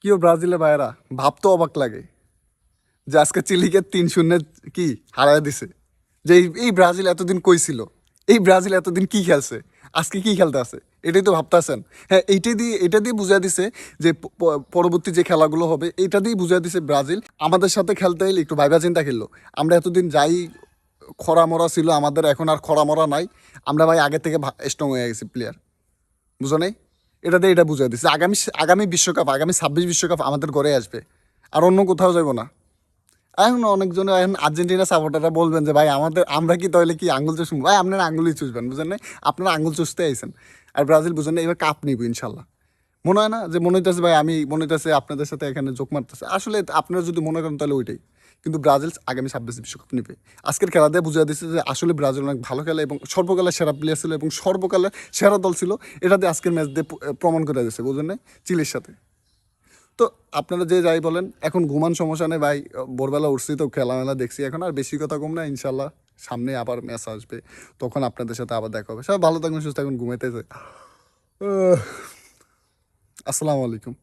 কিও ব্রাজিলের ভাইয়েরা, ভাবতে অবাক লাগে যে আজকে চিলিকে 3-0 কি হারায় দিছে। যে এই ব্রাজিল এতদিন কই ছিল, এই ব্রাজিল এতদিন কি খেলছে, আজকে কি খেলতে আছে, এটাই তো ভাবতেছেন। হ্যাঁ, এটা দিয়ে বুঝিয়ে দিছে যে পরবর্তী যে খেলাগুলো হবে এটা দিয়ে বুঝিয়ে দিছে ব্রাজিল আমাদের সাথে খেলতে এলে একটু ভাইবা চিন্তা খেললো। আমরা এতদিন যাই খরা মরা ছিল আমাদের, এখন আর খরা মরা নাই। আমরা ভাই আগে থেকে স্ট্রং হয়ে গেছি প্লেয়ার, বুঝো নাই? এটা বুঝিয়ে দিচ্ছে আগামী আগামী বিশ্বকাপ, আগামী 26 বিশ্বকাপ আমাদের ঘরে আসবে, আর অন্য কোথাও যাব না। এখন অনেকজন এখন আর্জেন্টিনা সাপোর্টাররা বলবেন যে ভাই আমরা কি তাহলে কি আঙ্গুল চুষবো? ভাই আপনারা আঙ্গুলই চুষবেন, বুঝেন না? আপনারা আঙ্গুল চুষতে আইছেন। আর ব্রাজিল বুঝেন না, এবার কাপ নিব ইনশাল্লাহ। মনে হয় না যে মনে হইতেছে ভাই, আমি মনে হইতেছে আপনাদের সাথে এখানে যোগ মারতেছে, আসলে আপনারা যদি মনে করেন তাহলে ওইটাই। কিন্তু ব্রাজিল আগামী 26 বিশ্বকাপ নিবে। আজকের খেলা দিয়ে বুঝিয়ে দিচ্ছে যে আসলে ব্রাজিল অনেক ভালো খেলে এবং সর্বকালের সেরা প্লেয়ার ছিল এবং সর্বকালের সেরা দল ছিল। এটা দিয়ে আজকের ম্যাচ দিয়ে প্রমাণ করে দিচ্ছে, বুঝলেন না, চিলির সাথে। তো আপনারা যে যাই বলেন, এখন ঘুমান সমস্যা নেই ভাই। ভোরবেলা উঠছি তো, খেলা মেলা দেখছি, এখন আর বেশি কথা কম না। ইনশাল্লাহ সামনে আবার ম্যাচ আসবে, তখন আপনাদের সাথে আবার দেখা হবে। সবাই ভালো থাকবেন, সুস্থ থাকবেন, ঘুমাইতেছে। আসসালামু আলাইকুম।